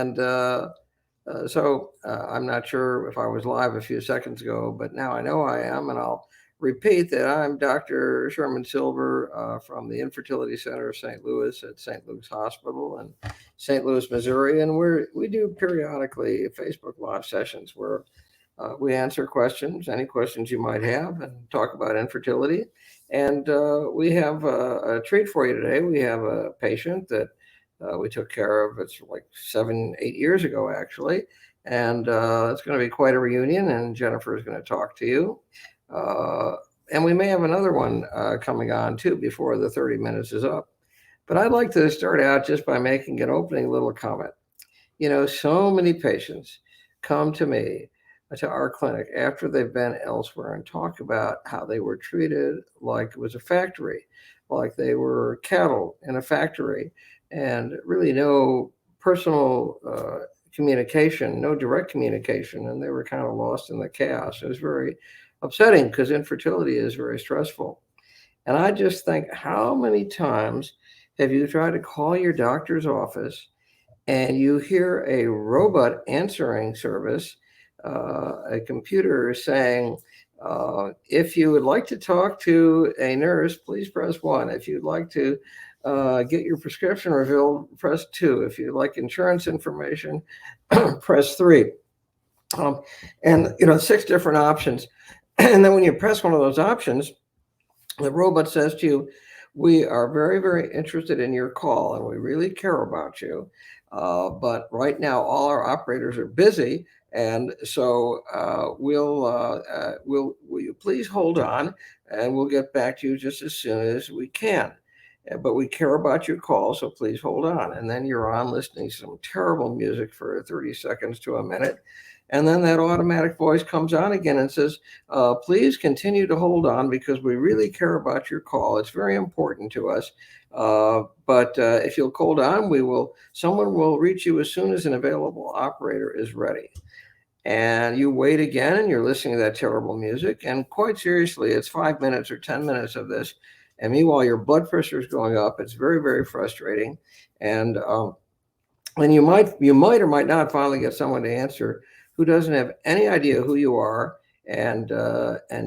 And I'm not sure if I was live a few seconds ago, but now I know I am, and I'll repeat that I'm Dr. Silber from the Infertility Center of St. Louis at St. Luke's Hospital in St. Louis, Missouri, and we do periodically Facebook Live sessions where we answer questions, any questions you might have, and talk about infertility. And we have a treat for you today. We have a patient that we took care of. It's like 7, 8 years ago, actually. And it's going to be quite a reunion, and Jennifer is going to talk to you. And we may have another one coming on, too, before the 30 minutes is up. But I'd like to start out just by making an opening little comment. You know, so many patients come to me, to our clinic, after they've been elsewhere and talk about how they were treated like it was a factory, like they were cattle in a factory, and really no personal communication, no direct communication, and they were kind of lost in the chaos. It was very upsetting because infertility is very stressful. And I just think, how many times have you tried to call your doctor's office and you hear a robot answering service, a computer saying, if you would like to talk to a nurse, please press 1. If you'd like to get your prescription refilled, press 2. If you'd like insurance information, press 3. And, 6 different options. And then when you press one of those options, the robot says to you, we are very, very interested in your call, and we really care about you. But right now, all our operators are busy. And so will you please hold on, and we'll get back to you just as soon as we can. But we care about your call, so please hold on. And then you're on listening to some terrible music for 30 seconds to a minute. And then that automatic voice comes on again and says, please continue to hold on because we really care about your call. It's very important to us. But if you'll hold on, someone will reach you as soon as an available operator is ready. And you wait again, and you're listening to that terrible music. And quite seriously, it's 5 minutes or 10 minutes of this. And meanwhile, your blood pressure is going up. It's very, very frustrating. And you might or might not finally get someone to answer who doesn't have any idea who you are. And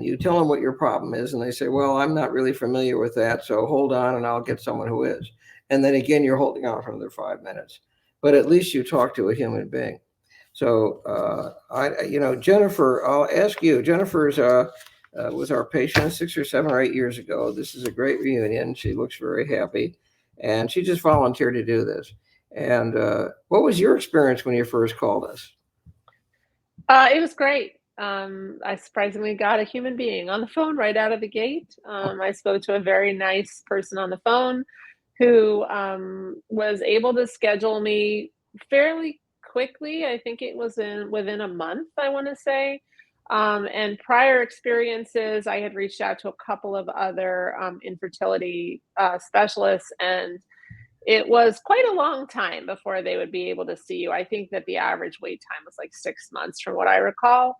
you tell them what your problem is. And they say, well, I'm not really familiar with that. So hold on, and I'll get someone who is. And then again, you're holding on for another 5 minutes. But at least you talk to a human being. So, Jennifer, I'll ask you. Jennifer's was our patient 6 or 7 or 8 years ago. This is a great reunion. She looks very happy, and she just volunteered to do this. And what was your experience when you first called us? It was great. I surprisingly got a human being on the phone right out of the gate. I spoke to a very nice person on the phone who was able to schedule me fairly quickly. I think it was within a month, I want to say. And prior experiences, I had reached out to a couple of other infertility specialists, and it was quite a long time before they would be able to see you. I think that the average wait time was like 6 months from what I recall.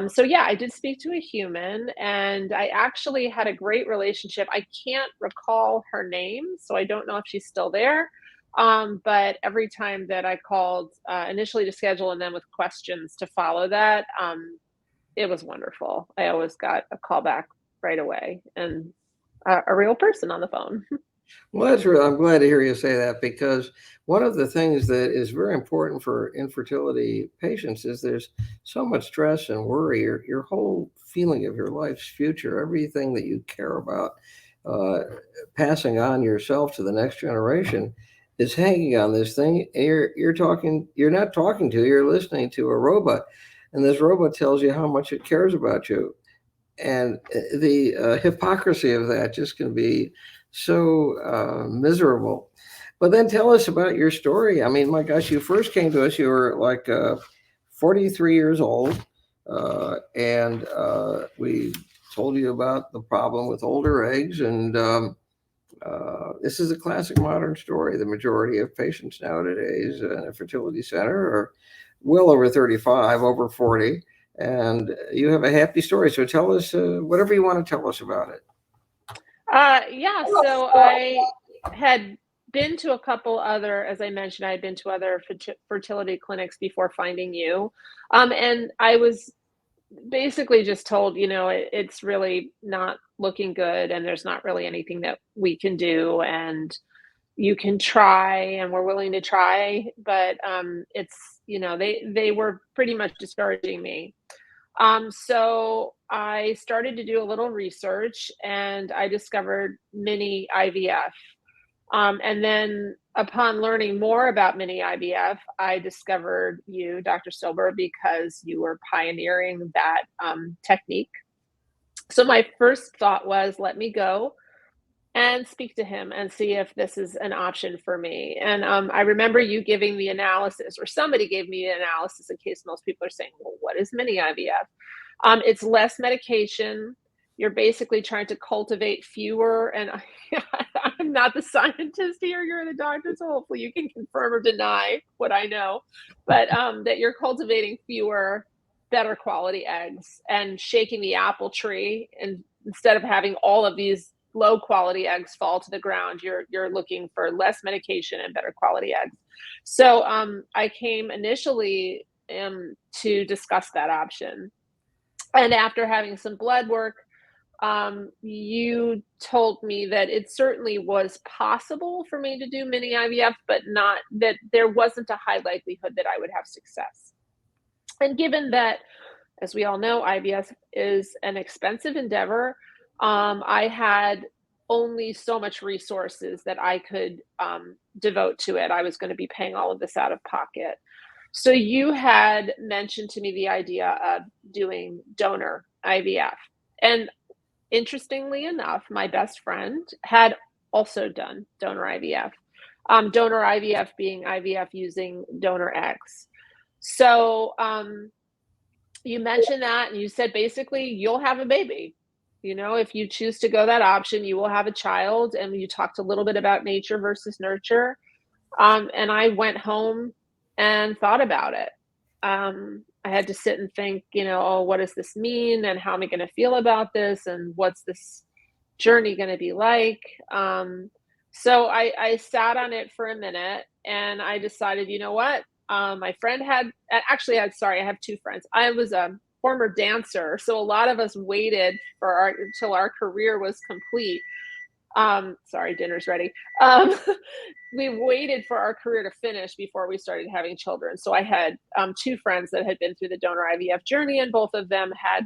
So yeah, I did speak to a human, and I actually had a great relationship. I can't recall her name, so I don't know if she's still there. But every time that I called initially to schedule and then with questions to follow that, it was wonderful. I always got a call back right away, and a real person on the phone. Well, I'm glad to hear you say that, because one of the things that is very important for infertility patients is there's so much stress and worry. Your whole feeling of your life's future, everything that you care about, passing on yourself to the next generation, is hanging on this thing. You're listening to a robot, and this robot tells you how much it cares about you. And the hypocrisy of that just can be so miserable. But then tell us about your story. I mean, my gosh, you first came to us, you were like 43 years old, and we told you about the problem with older eggs. And this is a classic modern story. The majority of patients nowadays in a fertility center are well over 35, over 40, and you have a happy story. So tell us whatever you want to tell us about it. Yeah, so I had been to a couple other, as I mentioned, I had been to other fertility clinics before finding you. And I was basically just told, it's really not looking good and there's not really anything that we can do. And you can try and we're willing to try, but they were pretty much discouraging me. So I started to do a little research and I discovered mini IVF. And then upon learning more about mini IVF, I discovered you, Dr. Silber, because you were pioneering that technique. So my first thought was, let me go and speak to him and see if this is an option for me. And I remember you giving the analysis, or somebody gave me an analysis in case most people are saying, well, what is mini IVF? It's less medication. You're basically trying to cultivate fewer, and I'm not the scientist here, you're the doctor, so hopefully you can confirm or deny what I know, but that you're cultivating fewer, better quality eggs and shaking the apple tree. And instead of having all of these low quality eggs fall to the ground, you're looking for less medication and better quality eggs. So I came initially to discuss that option. And after having some blood work, you told me that it certainly was possible for me to do mini IVF, but not that there wasn't a high likelihood that I would have success. And given that, as we all know, IVF is an expensive endeavor, I had only so much resources that I could devote to it. I was going to be paying all of this out of pocket. So you had mentioned to me the idea of doing donor IVF. And interestingly enough, my best friend had also done donor IVF. Donor IVF being IVF using donor eggs. So you mentioned that and you said basically you'll have a baby. If you choose to go that option, you will have a child. And you talked a little bit about nature versus nurture. And I went home and thought about it. I had to sit and think, oh, what does this mean? And how am I going to feel about this? And what's this journey going to be like? So I sat on it for a minute and I decided, you know what? My friend I have two friends. I was a former dancer. So a lot of us waited until our career was complete. Sorry, dinner's ready. We waited for our career to finish before we started having children. So I had two friends that had been through the donor IVF journey, and both of them had,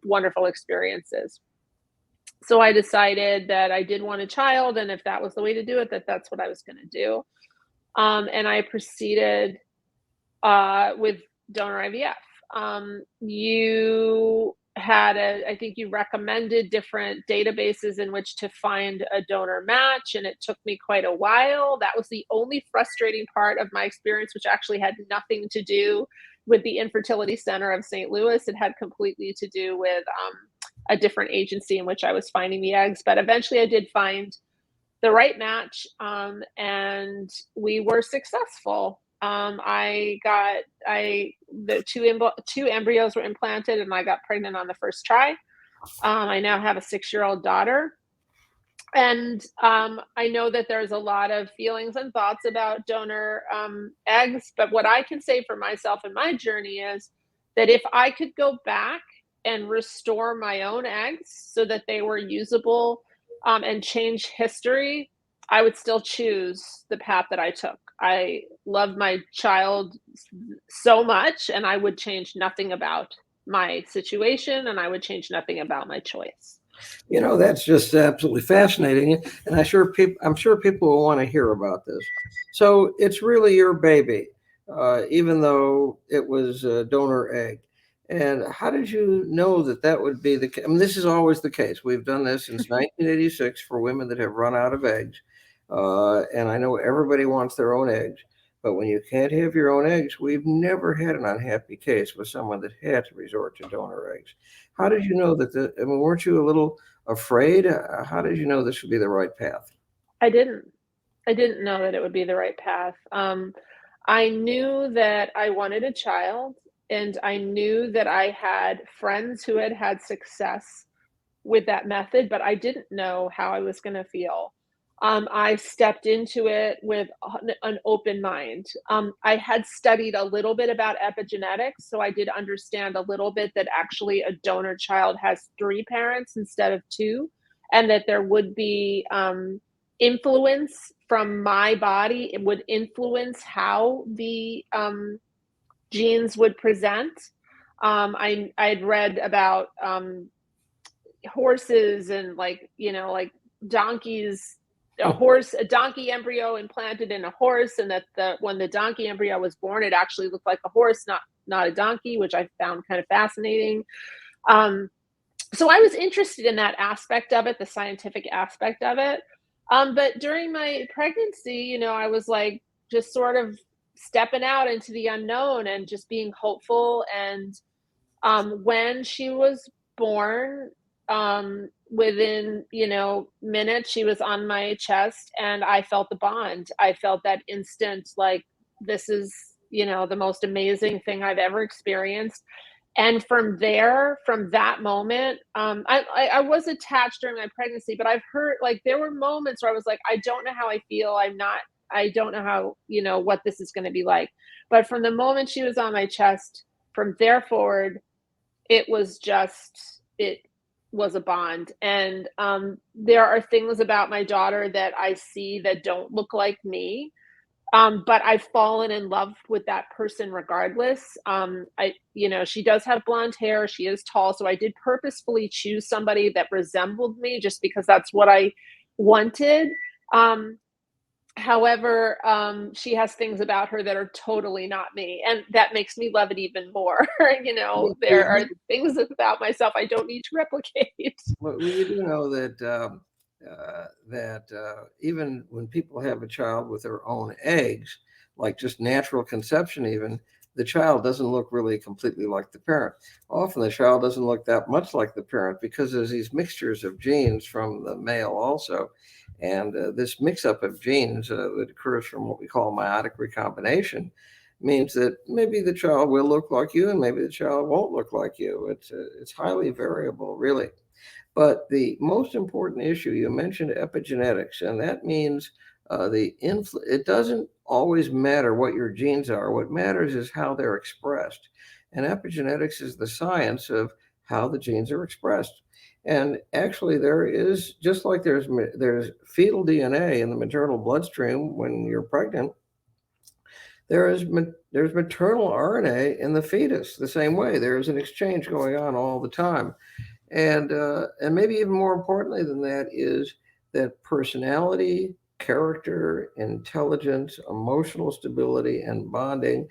wonderful experiences. So I decided that I did want a child, and if that was the way to do it, that's what I was going to do. And I proceeded with donor IVF. You had I think you recommended different databases in which to find a donor match, and it took me quite a while. That was the only frustrating part of my experience, which actually had nothing to do with the Infertility Center of St. Louis. It had completely to do with a different agency in which I was finding the eggs. But eventually I did find the right match, and we were successful. The two embryos were implanted, and I got pregnant on the first try. I now have a 6-year-old daughter, and I know that there's a lot of feelings and thoughts about donor eggs, but what I can say for myself and my journey is that if I could go back and restore my own eggs so that they were usable and change history, I would still choose the path that I took. I love my child so much, and I would change nothing about my situation, and I would change nothing about my choice. That's just absolutely fascinating, and I'm sure people will want to hear about this. So it's really your baby, even though it was a donor egg. And how did you know that would be the case? I mean, this is always the case. We've done this since 1986 for women that have run out of eggs. And I know everybody wants their own eggs, but when you can't have your own eggs, we've never had an unhappy case with someone that had to resort to donor eggs. How did you know weren't you a little afraid? How did you know this would be the right path? I didn't. I didn't know that it would be the right path. I knew that I wanted a child, and I knew that I had friends who had success with that method, but I didn't know how I was going to feel. I stepped into it with an open mind. I had studied a little bit about epigenetics, so I did understand a little bit that actually a donor child has three parents instead of two, and that there would be influence from my body. It would influence how the genes would present. I'd read about horses and like donkeys, a donkey embryo implanted in a horse, and that when the donkey embryo was born, it actually looked like a horse, not a donkey, which I found kind of fascinating. um, so I was interested in that aspect of it, the scientific aspect of it. But during my pregnancy, I was like just sort of stepping out into the unknown and just being hopeful. And when she was born, within, minutes, she was on my chest and I felt the bond. I felt that instant, like, this is, the most amazing thing I've ever experienced. And from there, from that moment, I was attached during my pregnancy, but I've heard, like, there were moments where I was like, I don't know how I feel. I don't know how, what this is going to be like. But from the moment she was on my chest, from there forward, it was a bond. And there are things about my daughter that I see that don't look like me. But I've fallen in love with that person regardless. She does have blonde hair. She is tall. So I did purposefully choose somebody that resembled me just because that's what I wanted. Um, However, she has things about her that are totally not me, and that makes me love it even more. There are things about myself I don't need to replicate. Well, you do know that even when people have a child with their own eggs, like just natural conception, even the child doesn't look really completely like the parent. Often the child doesn't look that much like the parent because there's these mixtures of genes from the male also. And this mix up of genes that occurs from what we call meiotic recombination means that maybe the child will look like you and maybe the child won't look like you. It's highly variable, really. But the most important issue, you mentioned epigenetics, and that means it doesn't always matter what your genes are. What matters is how they're expressed. And epigenetics is the science of how the genes are expressed. And actually, there is, just like there's fetal DNA in the maternal bloodstream when you're pregnant, there's maternal RNA in the fetus the same way. There's an exchange going on all the time. And maybe even more importantly than that is that personality, character, intelligence, emotional stability, and bonding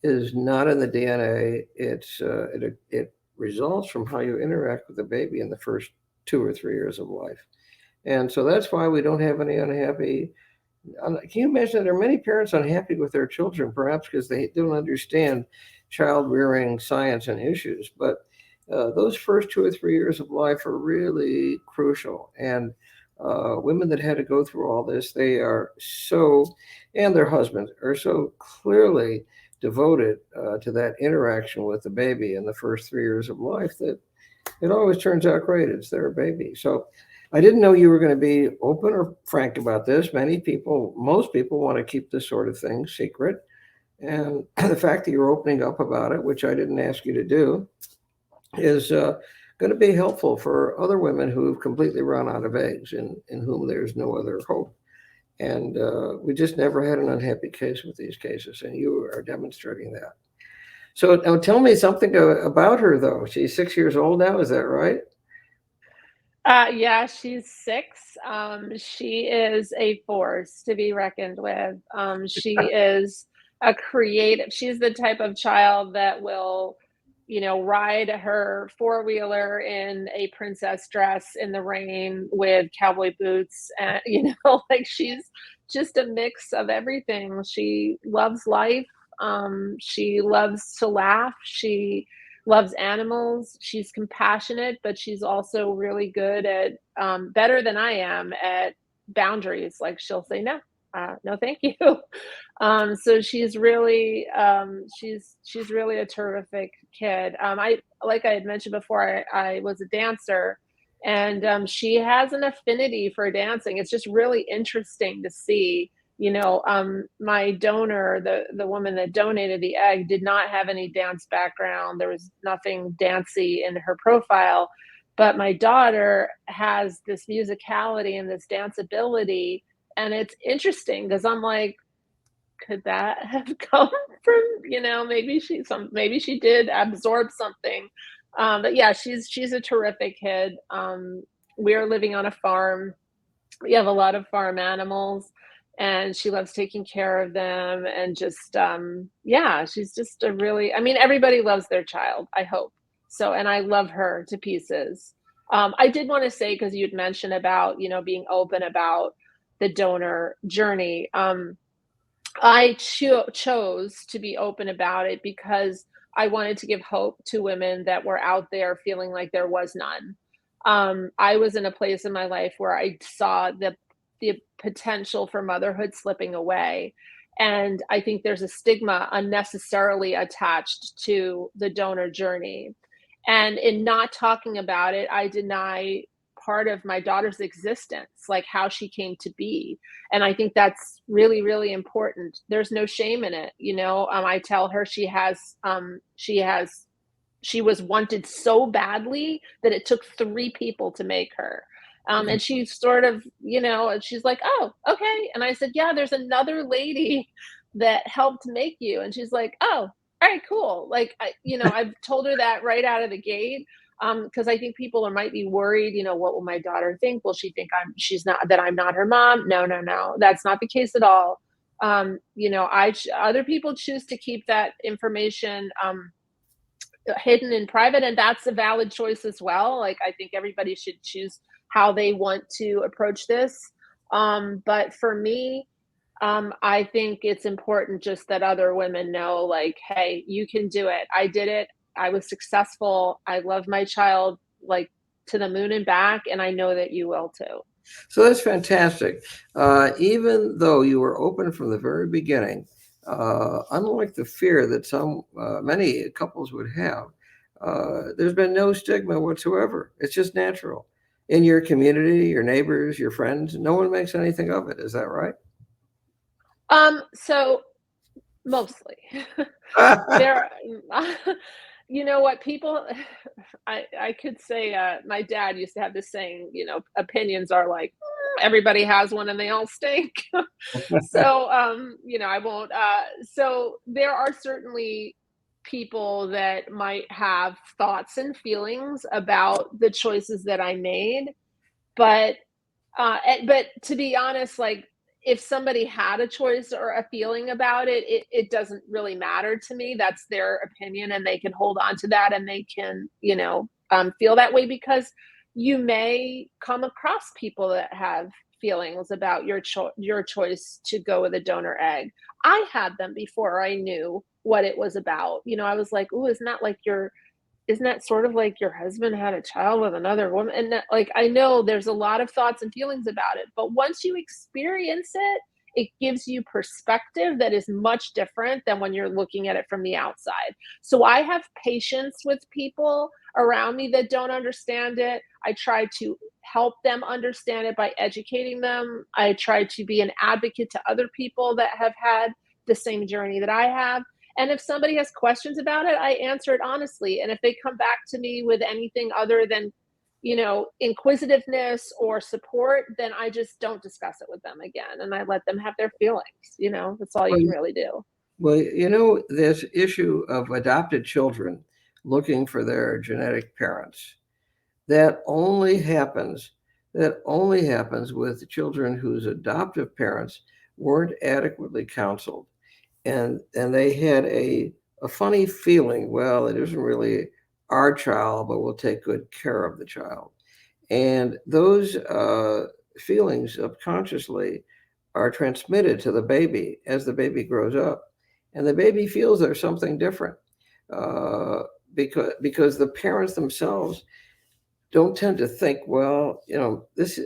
is not in the DNA. It results from how you interact with the baby in the first 2 or 3 years of life. And so that's why we don't have any unhappy. Can you imagine that there are many parents unhappy with their children, perhaps because they don't understand child rearing science and issues? But those first 2 or 3 years of life are really crucial. And women that had to go through all this, they are so, and their husbands are so clearly devoted to that interaction with the baby in the first 3 years of life that it always turns out great. It's their baby. So I didn't know you were going to be open or frank about this. Most people want to keep this sort of thing secret. And the fact that you're opening up about it, which I didn't ask you to do, is going to be helpful for other women who've completely run out of eggs and in whom there's no other hope. And we just never had an unhappy case with these cases, and you are demonstrating that. So now tell me something about her, though. She's 6 years old now, is that right? Yeah, she's 6. She is a force to be reckoned with. She is a creative. She's the type of child that will, ride her four-wheeler in a princess dress in the rain with cowboy boots, and like, she's just a mix of everything. She loves life. She loves to laugh. She loves animals. She's compassionate, but she's also really good at, better than I am at boundaries. Like, she'll say no, no, thank you. So she's really a terrific kid. Like I had mentioned before, I was a dancer, And she has an affinity for dancing. It's just really interesting to see. My donor, the woman that donated the egg, did not have any dance background. There was nothing dancey in her profile, but my daughter has this musicality and this dance ability, and it's interesting because I'm like, could that have come from, maybe she did absorb something. But yeah, she's a terrific kid. We are living on a farm. We have a lot of farm animals, and she loves taking care of them, and just yeah, she's just a really, I mean, everybody loves their child, I hope. So, and I love her to pieces. I did want to say, because you'd mentioned about, being open about the donor journey. I chose to be open about it because I wanted to give hope to women that were out there feeling like there was none. I was in a place in my life where I saw the potential for motherhood slipping away. And I think there's a stigma unnecessarily attached to the donor journey. And in not talking about it, I deny part of my daughter's existence, like how she came to be. And I think that's really, really important. There's no shame in it. I tell her she was wanted so badly that it took 3 people to make her. And she sort of, she's like, oh, okay. And I said, yeah, there's another lady that helped make you. And she's like, oh, all right, cool. Like, I've told her that right out of the gate. Because I think people might be worried, what will my daughter think? Will she think that I'm not her mom? No, no, no. That's not the case at all. Other people choose to keep that information hidden in private, and that's a valid choice as well. Like, I think everybody should choose how they want to approach this. But for me, I think it's important just that other women know, like, hey, you can do it. I did it. I was successful. I love my child, like, to the moon and back, and I know that you will too. So that's fantastic. Even though you were open from the very beginning, unlike the fear that many couples would have, there's been no stigma whatsoever. It's just natural. In your community, your neighbors, your friends, no one makes anything of it. Is that right? So mostly. There you know what, people I could say, my dad used to have this saying, opinions are like, everybody has one and they all stink. So, I won't, so there are certainly people that might have thoughts and feelings about the choices that I made, but but to be honest, like, if somebody had a choice or a feeling about it, it doesn't really matter to me. That's their opinion, and they can hold on to that, and they can, feel that way, because you may come across people that have feelings about your choice to go with a donor egg. I had them before I knew what it was about. I was like, "Ooh, isn't that sort of like your husband had a child with another woman?" And that, like, I know there's a lot of thoughts and feelings about it, but once you experience it, it gives you perspective that is much different than when you're looking at it from the outside. So I have patience with people around me that don't understand it. I try to help them understand it by educating them. I try to be an advocate to other people that have had the same journey that I have. And if somebody has questions about it, I answer it honestly. And if they come back to me with anything other than, inquisitiveness or support, then I just don't discuss it with them again. And I let them have their feelings. That's all you Well, can really do. well, this issue of adopted children looking for their genetic parents, that only happens with children whose adoptive parents weren't adequately counseled, and they had a funny feeling, well, it isn't really our child, but we'll take good care of the child. And those feelings subconsciously are transmitted to the baby as the baby grows up, and the baby feels there's something different, uh, because the parents themselves don't tend to think, well, this,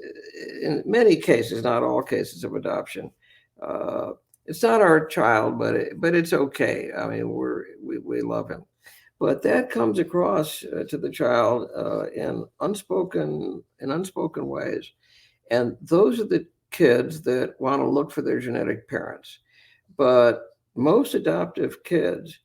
in many cases, not all cases of adoption, it's not our child, but it's okay. I mean, we love him. but that comes across to the child in unspoken ways. And those are the kids that want to look for their genetic parents. But most adoptive kids,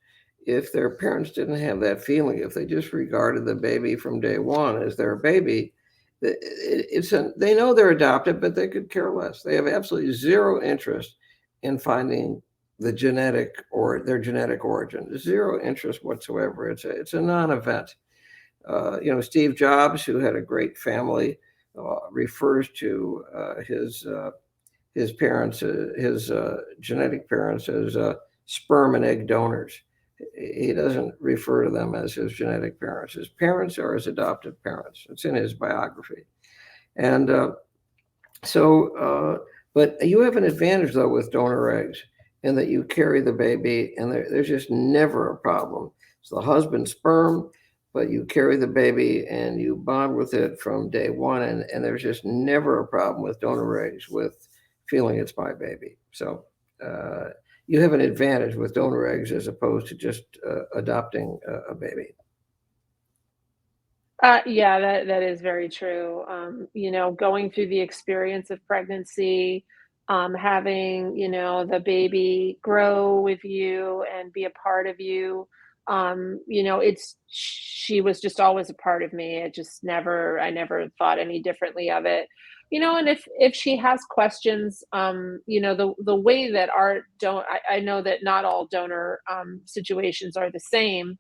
if their parents didn't have that feeling, if they just regarded the baby from day one as their baby, they know they're adopted, but they could care less. They have absolutely zero interest in finding their genetic origin. Zero interest whatsoever. It's a non-event. Steve Jobs, who had a great family, refers to his parents, his genetic parents, as sperm and egg donors. He doesn't refer to them as his genetic parents. His parents are his adoptive parents. It's in his biography. And but you have an advantage, though, with donor eggs in that you carry the baby, and there's just never a problem. It's the husband's sperm, but you carry the baby and you bond with it from day one, and there's just never a problem with donor eggs with feeling it's my baby. So you have an advantage with donor eggs as opposed to just adopting a baby. Yeah, that is very true. Going through the experience of pregnancy, having, the baby grow with you and be a part of you. She was just always a part of me. I never thought any differently of it. And if she has questions, the way that I know that not all donor situations are the same.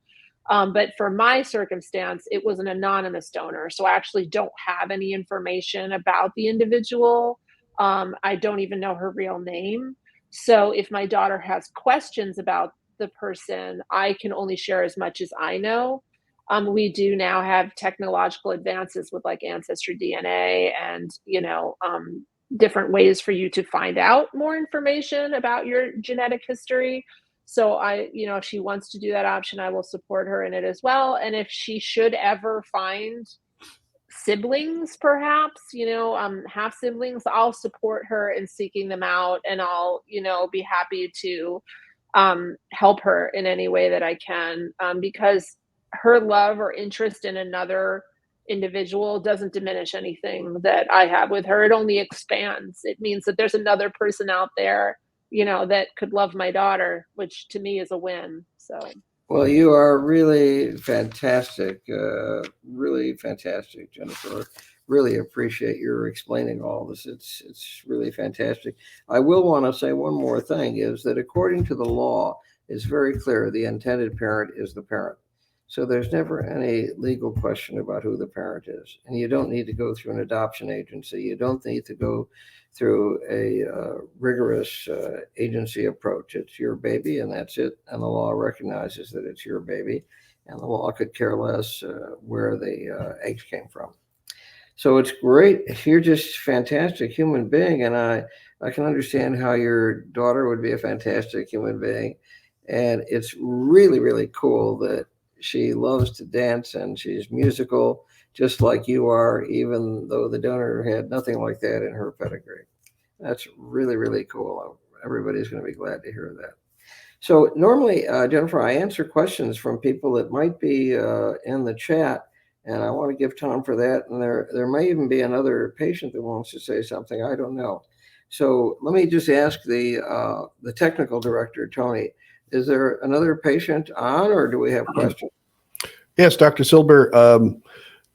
But for my circumstance, it was an anonymous donor. So I actually don't have any information about the individual. I don't even know her real name. So if my daughter has questions about the person, I can only share as much as I know. We do now have technological advances with like ancestry DNA and, different ways for you to find out more information about your genetic history. So if she wants to do that option, I will support her in it as well. And if she should ever find siblings, perhaps, half siblings, I'll support her in seeking them out, and I'll, be happy to help her in any way that I can, because her love or interest in another individual doesn't diminish anything that I have with her. It only expands. It means that there's another person out there, that could love my daughter, which to me is a win. So. Well, you are really fantastic, Jennifer. Really appreciate your explaining all this. It's really fantastic. I will want to say one more thing is that according to the law, it's very clear the intended parent is the parent. So there's never any legal question about who the parent is. And you don't need to go through an adoption agency. You don't need to go through a rigorous agency approach. It's your baby, and that's it. And the law recognizes that it's your baby, and the law could care less where the eggs came from. So it's great. You're just a fantastic human being, and I can understand how your daughter would be a fantastic human being. And it's really, really cool that she loves to dance and she's musical, just like you are, even though the donor had nothing like that in her pedigree. That's really, really cool. Everybody's going to be glad to hear that. So normally, Jennifer, I answer questions from people that might be in the chat, and I want to give time for that. And there may even be another patient that wants to say something. I don't know. So let me just ask the technical director, Tony, is there another patient on, or do we have questions? Yes, Dr. Silber.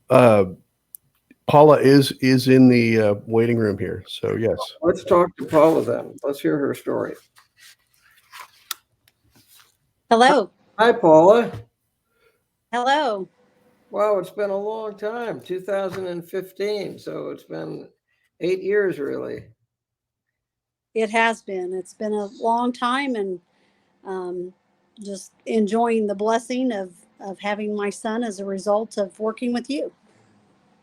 Paula is in the waiting room here. So yes. Let's talk to Paula then. Let's hear her story. Hello. Hi, Paula. Hello. Wow, it's been a long time, 2015. So it's been 8 years, really. It has been. It's been a long time, and just enjoying the blessing of having my son as a result of working with you.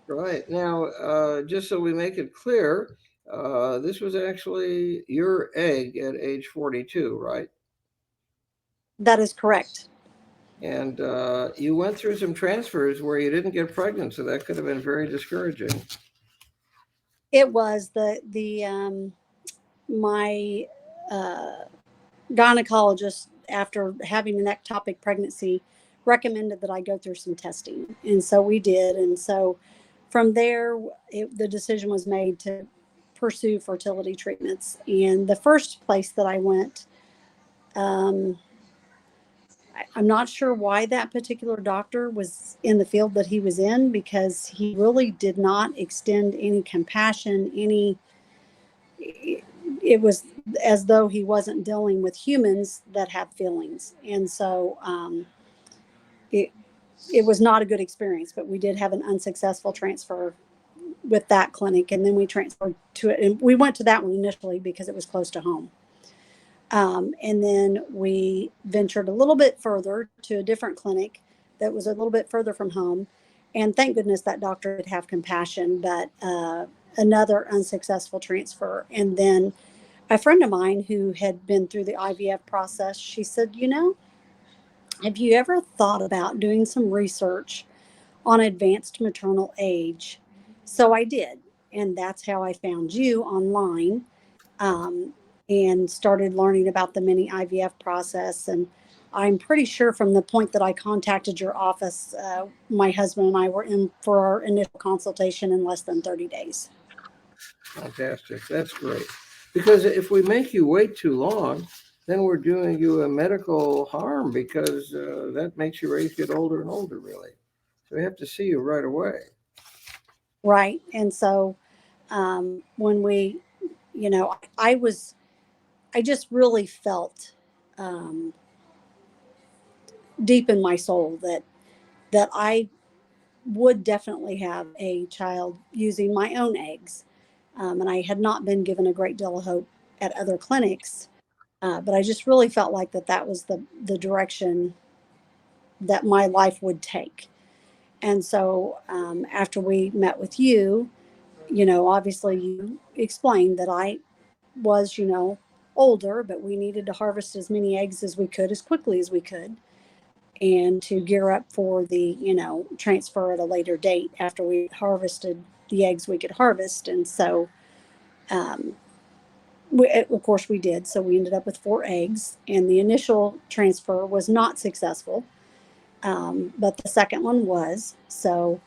Right. Now, just so we make it clear, this was actually your egg at age 42, right? That is correct. And you went through some transfers where you didn't get pregnant, so that could have been very discouraging. It was my gynecologist, after having an ectopic pregnancy, recommended that I go through some testing. And so we did. And so from there, the decision was made to pursue fertility treatments. And the first place that I went, I'm not sure why that particular doctor was in the field that he was in, because he really did not extend any compassion, it was as though he wasn't dealing with humans that have feelings. And so it, it was not a good experience, but we did have an unsuccessful transfer with that clinic. And then we transferred to it. And we went to that one initially because it was close to home. And then we ventured a little bit further to a different clinic that was a little bit further from home. And thank goodness that doctor did have compassion, but another unsuccessful transfer. And then a friend of mine who had been through the IVF process, she said, have you ever thought about doing some research on advanced maternal age? So I did. And that's how I found you online. And started learning about the mini IVF process. And I'm pretty sure from the point that I contacted your office, my husband and I were in for our initial consultation in less than 30 days. Fantastic. That's great. Because if we make you wait too long, then we're doing you a medical harm, because that makes your age get older and older, really. So we have to see you right away. Right. And so when we, I just really felt deep in my soul that I would definitely have a child using my own eggs. And I had not been given a great deal of hope at other clinics, but I just really felt like that was the direction that my life would take. And so after we met with you, obviously you explained that I was, older, but we needed to harvest as many eggs as we could, as quickly as we could, and to gear up for the, transfer at a later date after we harvested the eggs we could harvest. And so, of course we did. So we ended up with 4 eggs, and the initial transfer was not successful. But the second one was. So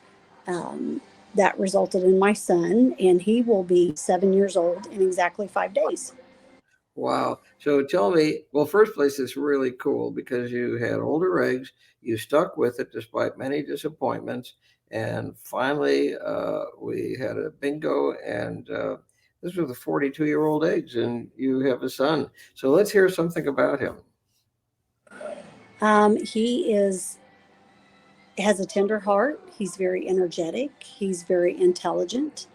that resulted in my son, and he will be 7 years old in exactly 5 days. Wow. So tell me, well, first place, it's really cool because you had older eggs, you stuck with it despite many disappointments, and finally we had a bingo, and this was the 42-year-old eggs, and you have a son. So let's hear something about him. He has a tender heart. He's very energetic. He's very intelligent.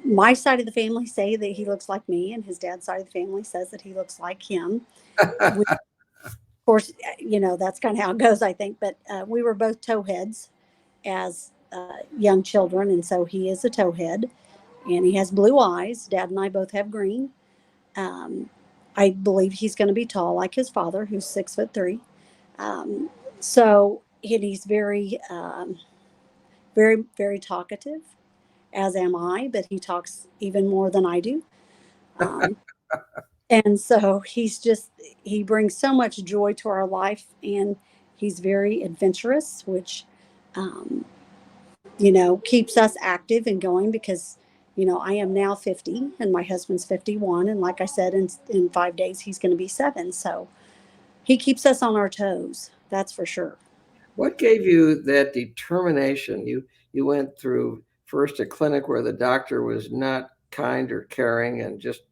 My side of the family say that he looks like me, and his dad's side of the family says that he looks like him. Of course, that's kind of how it goes, I think. But we were both towheads as young children, and so he is a towhead, and he has blue eyes. Dad and I both have green. I believe he's going to be tall like his father, who's 6'3". So he's very, very, very talkative, as am I, but he talks even more than I do. And so he brings so much joy to our life, and he's very adventurous, which, keeps us active and going because, I am now 50 and my husband's 51. And like I said, in 5 days, he's going to be 7. So he keeps us on our toes. That's for sure. What gave you that determination? You went through first a clinic where the doctor was not kind or caring and just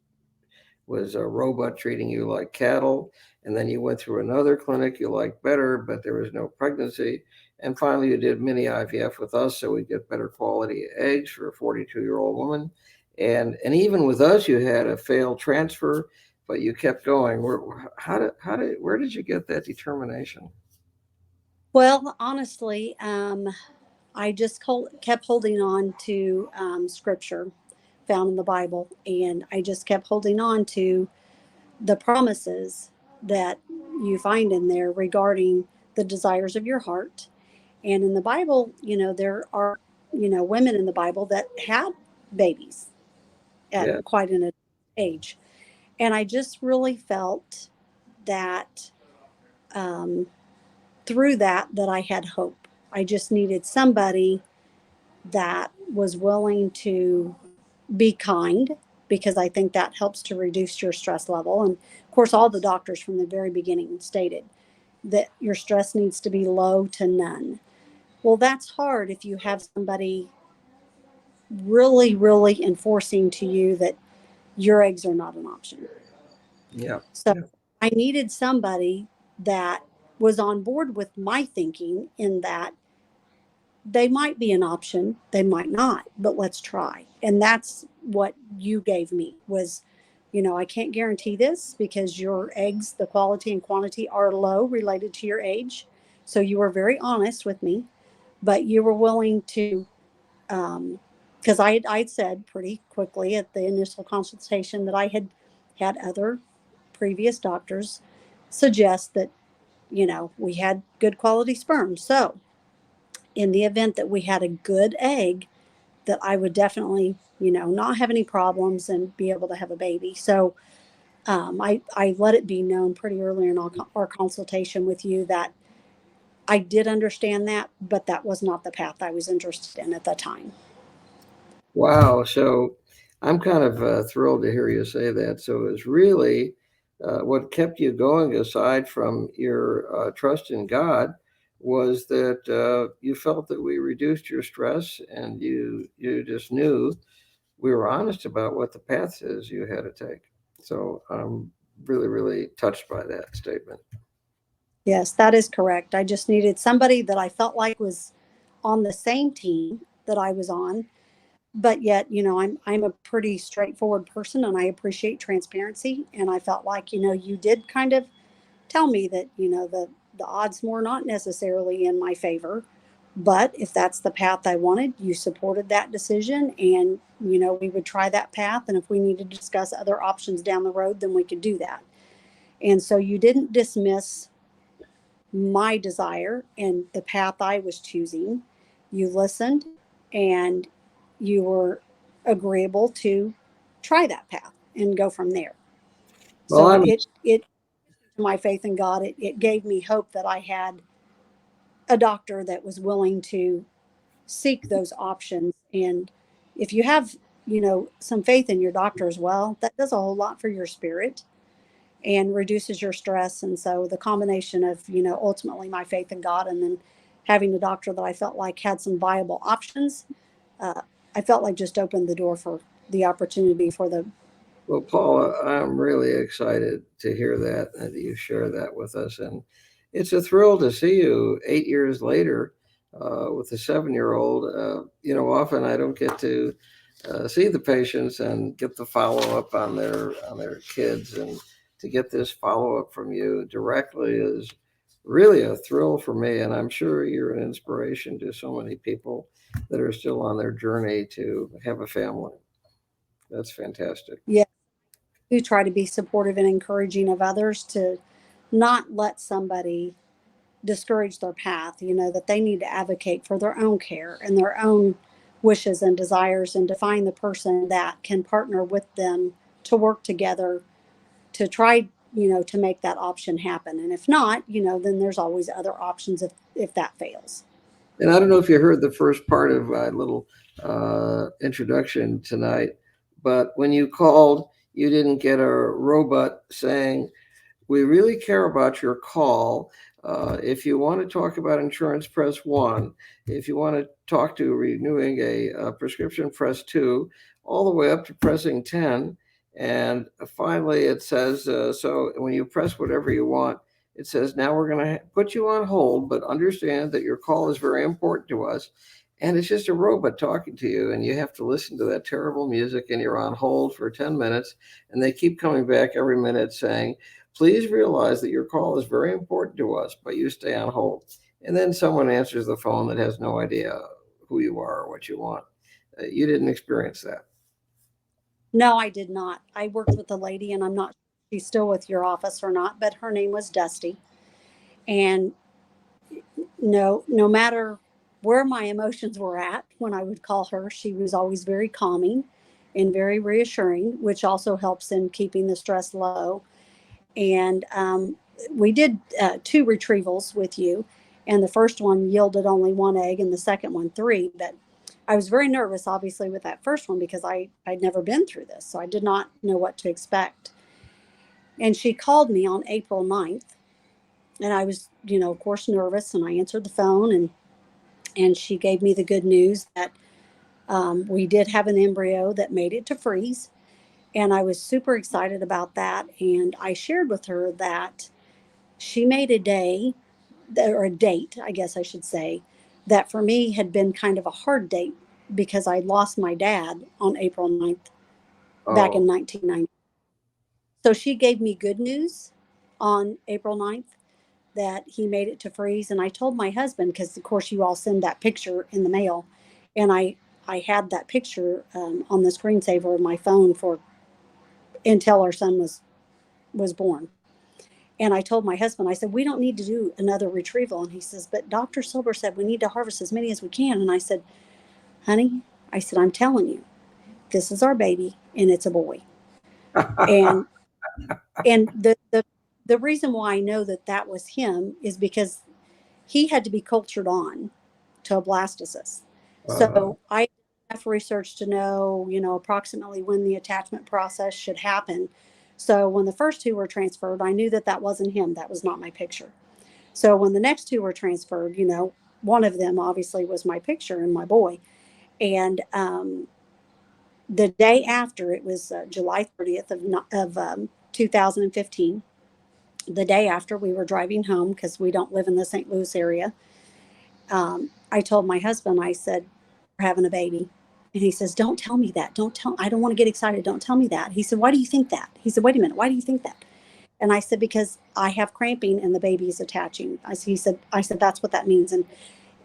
was a robot treating you like cattle. And then you went through another clinic you liked better, but there was no pregnancy. And finally, you did mini IVF with us, so we get better quality eggs for a 42-year-old woman. And even with us, you had a failed transfer, but you kept going. Where did you get that determination? Well, honestly, I just kept holding on to scripture found in the Bible, and I just kept holding on to the promises that you find in there regarding the desires of your heart. And in the Bible, there are, women in the Bible that had babies at Yeah. quite an age. And I just really felt that through that I had hope. I just needed somebody that was willing to be kind, because I think that helps to reduce your stress level. And of course, all the doctors from the very beginning stated that your stress needs to be low to none. Well, that's hard if you have somebody really, really enforcing to you that your eggs are not an option. Yeah. So Yeah. I needed somebody that was on board with my thinking, in that they might be an option, they might not, but let's try. And that's what you gave me was, I can't guarantee this because your eggs, the quality and quantity are low related to your age. So you were very honest with me, but you were willing to, because I'd said pretty quickly at the initial consultation that I had other previous doctors suggest that, we had good quality sperm. So in the event that we had a good egg, that I would definitely, not have any problems and be able to have a baby. So I let it be known pretty early in our consultation with you that I did understand that, but that was not the path I was interested in at that time. Wow. So I'm kind of thrilled to hear you say that. So it was really what kept you going, aside from your trust in God, was that you felt that we reduced your stress, and you just knew we were honest about what the path is you had to take. So I'm really, really touched by that statement. Yes, that is correct. I just needed somebody that I felt like was on the same team that I was on, but yet, I'm a pretty straightforward person and I appreciate transparency. And I felt like, you did kind of tell me that, the odds were not necessarily in my favor. But if that's the path I wanted, you supported that decision. And, we would try that path. And if we needed to discuss other options down the road, then we could do that. And so you didn't dismiss my desire and the path I was choosing. You listened and you were agreeable to try that path and go from there. Well, So I'm it my faith in God, it gave me hope that I had a doctor that was willing to seek those options. And if you have, some faith in your doctor as well, that does a whole lot for your spirit and reduces your stress. And so the combination of, ultimately my faith in God and then having a doctor that I felt like had some viable options, I felt like just opened the door for the opportunity for the. Well, Paula, I'm really excited to hear that and that you share that with us. And it's a thrill to see you 8 years later with a 7-year-old. Often I don't get to see the patients and get the follow up on their kids, and to get this follow up from you directly is really a thrill for me. And I'm sure you're an inspiration to so many people that are still on their journey to have a family. That's fantastic. Yeah, you try to be supportive and encouraging of others to not let somebody discourage their path, that they need to advocate for their own care and their own wishes and desires, and to find the person that can partner with them to work together to try, to make that option happen. And if not, then there's always other options if that fails. And I don't know if you heard the first part of my little introduction tonight, but when you called, you didn't get a robot saying, "We really care about your call. If you want to talk about insurance, press 1. If you want to talk to renewing a prescription, press 2, all the way up to pressing 10. And finally, it says, so when you press whatever you want, it says, now we're going to put you on hold, but understand that your call is very important to us." And it's just a robot talking to you, and you have to listen to that terrible music, and you're on hold for 10 minutes. And they keep coming back every minute saying, "Please realize that your call is very important to us, but you stay on hold." And then someone answers the phone that has no idea who you are or what you want. You didn't experience that. No, I did not. I worked with a lady, and I'm not sure if she's still with your office or not, but her name was Dusty. And no matter where my emotions were at when I would call her, she was always very calming and very reassuring, which also helps in keeping the stress low. And we did 2 retrievals with you, and the first one yielded only 1 egg, and the second one 3. But I was very nervous, obviously, with that first one because I'd never been through this, so I did not know what to expect. And she called me on April 9th, and I was, of course, nervous, and I answered the phone, and she gave me the good news that we did have an embryo that made it to freeze, and I was super excited about that. And I shared with her that she made a day, or a date, I guess I should say, that for me had been kind of a hard date because I lost my dad on April 9th back in Oh, 1990. So she gave me good news on April 9th that he made it to freeze. And I told my husband, because of course you all send that picture in the mail, and I had that picture on the screensaver of my phone for until our son was born. And I told my husband, I said, we don't need to do another retrieval. And he says, but Dr. Silber said we need to harvest as many as we can. And I said, honey, I said, I'm telling you, this is our baby and it's a boy. And the reason why I know that that was him is because he had to be cultured on to a blastocyst. uh, So I have research to know, approximately when the attachment process should happen. So when the first 2 were transferred, I knew that that wasn't him. That was not my picture. So when the next 2 were transferred, one of them obviously was my picture and my boy. And the day after, it was July 30th of 2015. The day after, we were driving home because we don't live in the St. Louis area. I told my husband, I said, we're having a baby. And he says, don't tell me that. I don't want to get excited. Don't tell me that. He said, why do you think that? He said, wait a minute. Why do you think that? And I said, because I have cramping and the baby is attaching. I said, that's what that means. And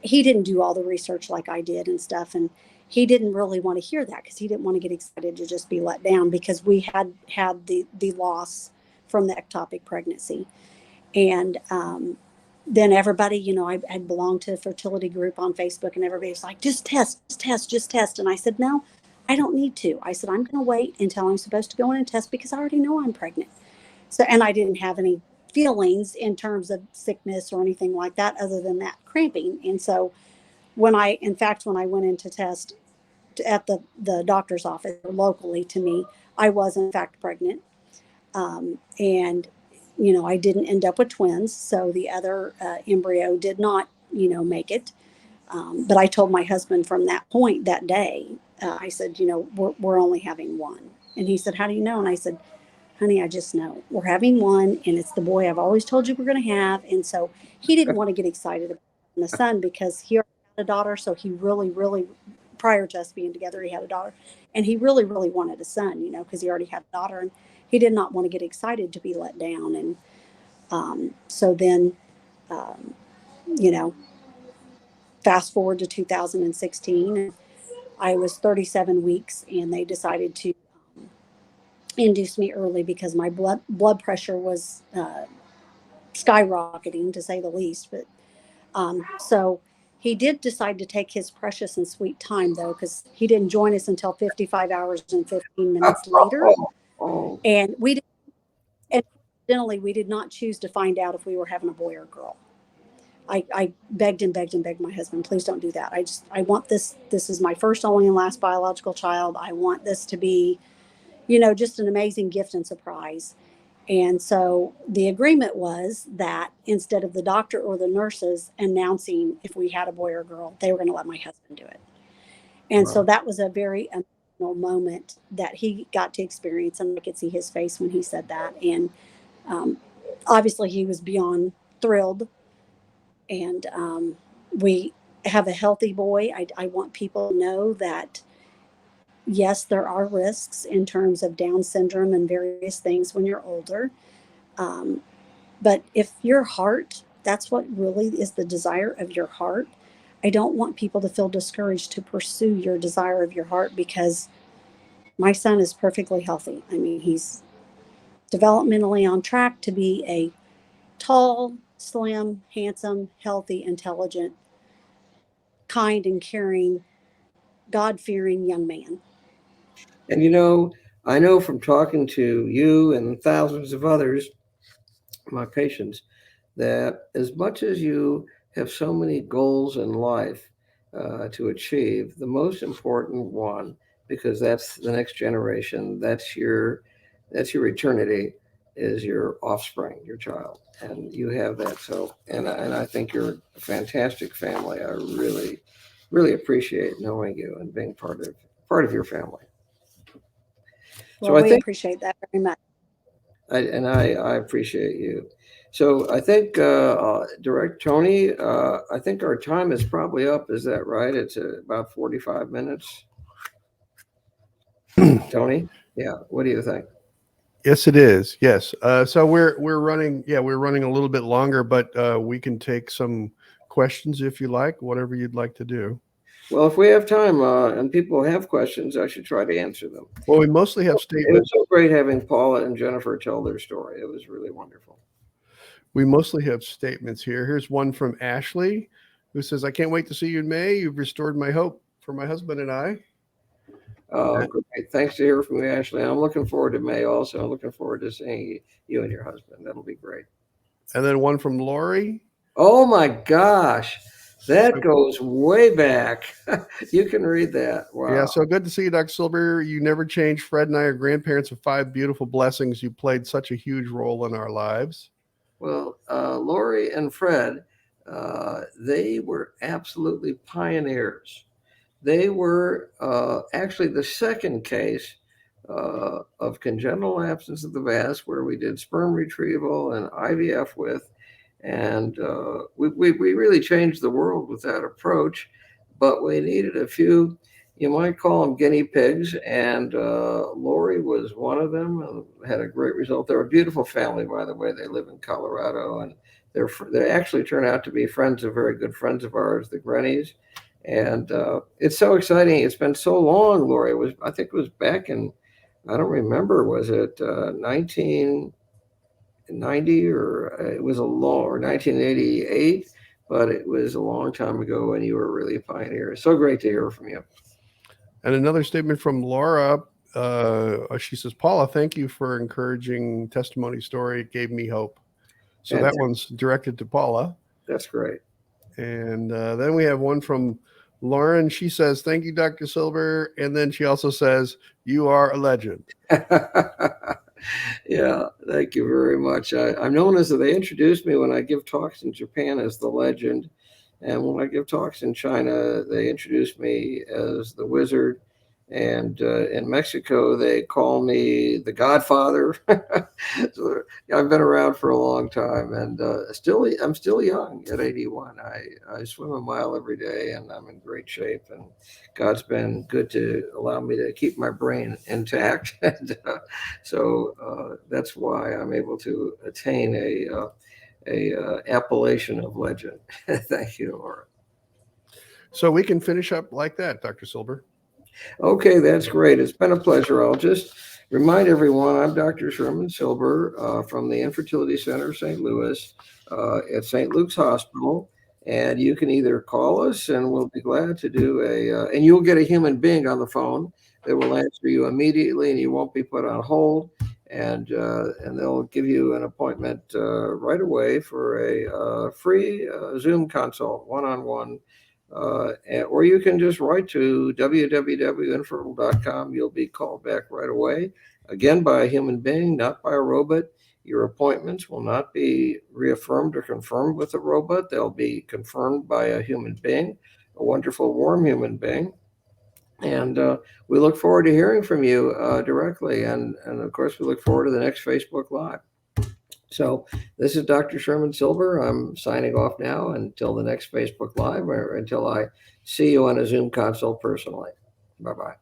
he didn't do all the research like I did and stuff. And he didn't really want to hear that because he didn't want to get excited to just be let down because we had the loss from the ectopic pregnancy. And then everybody, I had belonged to a fertility group on Facebook, and everybody was like, just test, just test, just test. And I said, no, I don't need to. I said, I'm going to wait until I'm supposed to go in and test because I already know I'm pregnant. So, and I didn't have any feelings in terms of sickness or anything like that other than that cramping. And so when I went in to test at the doctor's office locally to me, I was in fact pregnant. And I didn't end up with twins, so the other embryo did not, make it. But I told my husband from that point that day, I said, we're only having one. And he said, how do you know? And I said, honey, I just know we're having one, and it's the boy I've always told you we're going to have. And so he didn't want to get excited about the son because he already had a daughter. So he really, really, prior to us being together, he had a daughter, and he really, really wanted a son, because he already had a daughter, and he did not want to get excited to be let down. And so then, um, you know, fast forward to 2016, I was 37 weeks, and they decided to induce me early because my blood pressure was skyrocketing, to say the least. But so he did decide to take his precious and sweet time, though, because he didn't join us until 55 hours and 15 minutes later. oh, And we did not choose to find out if we were having a boy or a girl. I begged and begged and begged my husband, please don't do that. I want this. This is my first, only, and last biological child. I want this to be, just an amazing gift and surprise. And so the agreement was that instead of the doctor or the nurses announcing if we had a boy or a girl, they were going to let my husband do it. And so wow. that was a very emotional moment that he got to experience, and I could see his face when he said that. And um, obviously he was beyond thrilled. And we have a healthy boy. I want people to know that yes, there are risks in terms of Down syndrome and various things when you're older. Um, but if your heart, that's what really is the desire of your heart, I don't want people to feel discouraged to pursue your desire of your heart, because my son is perfectly healthy. I mean, he's developmentally on track to be a tall, slim, handsome, healthy, intelligent, kind and caring, God-fearing young man. And I know from talking to you and thousands of others my patients that as much as you have so many goals in life to achieve, the most important one, because that's the next generation, that's your eternity, is your offspring, your child, and you have that. So, and I think you're a fantastic family. I really appreciate knowing you and being part of your family. Well, So I we think, appreciate that very much. I appreciate you. So I think, Direct Tony, I think our time is probably up. Is that right? It's about 45 minutes. Tony? Yeah. What do you think? Yes, it is. Yes. So we're running. Yeah, we're running a little bit longer, but we can take some questions if you like. Whatever you'd like to do. Well, if we have time and people have questions, I should try to answer them. Well, we mostly have It was statements. so great having Paula and Jennifer tell their story. It was really wonderful. We mostly have statements here. Here's one from Ashley, who says, "I can't wait to see you in May. You've restored my hope for my husband and I." Great. Thanks to hear from you, Ashley. I'm looking forward to May also. I'm looking forward to seeing you and your husband. That'll be great. And then one from Lori. Oh my gosh. That goes way back. You can read that. Wow. Yeah, so good to see you, Dr. Silber. You never changed. Fred and I are grandparents of 5 beautiful blessings. You played such a huge role in our lives. Well, Lori and Fred, they were absolutely pioneers. They were actually the second case of congenital absence of the vas where we did sperm retrieval and IVF with. And we really changed the world with that approach, but we needed a few, you might call them guinea pigs, and Lori was one of them and had a great result. They're a beautiful family, by the way. They live in Colorado, and they actually turn out to be very good friends of ours, the Grennies. And it's so exciting. It's been so long, Lori. I think it was back in, I don't remember, was it 1990 or it was or 1988, but it was a long time ago and you were really a pioneer. So great to hear from you. And another statement from Laura. She says, "Paula, thank you for encouraging testimony story. It gave me hope." So that one's directed to Paula. That's great. And then we have one from Lauren. She says, "Thank you, Dr. Silber." And then she also says, "You are a legend." Yeah, thank you very much. I'm known as, they introduced me when I give talks in Japan as the legend. And when I give talks in China, they introduce me as the wizard. And in Mexico, they call me the Godfather. So I've been around for a long time, and I'm still young at 81. I swim a mile every day, and I'm in great shape. And God's been good to allow me to keep my brain intact. And so that's why I'm able to attain a appellation of legend. Thank you, Laura. So we can finish up like that, Dr. Silber. Okay, that's great. It's been a pleasure. I'll just remind everyone, I'm Dr. Sherman Silber from the Infertility Center of St. Louis at St. Luke's Hospital. And you can either call us and we'll be glad to do and you'll get a human being on the phone that will answer you immediately and you won't be put on hold. And they'll give you an appointment right away for a free Zoom consult, one-on-one. Or you can just write to www.infertile.com. You'll be called back right away, again, by a human being, not by a robot. Your appointments will not be reaffirmed or confirmed with a robot. They'll be confirmed by a human being, a wonderful, warm human being. And we look forward to hearing from you directly. And of course, we look forward to the next Facebook Live. So this is Dr. Sherman Silber. I'm signing off now until the next Facebook Live or until I see you on a Zoom consult personally. Bye-bye.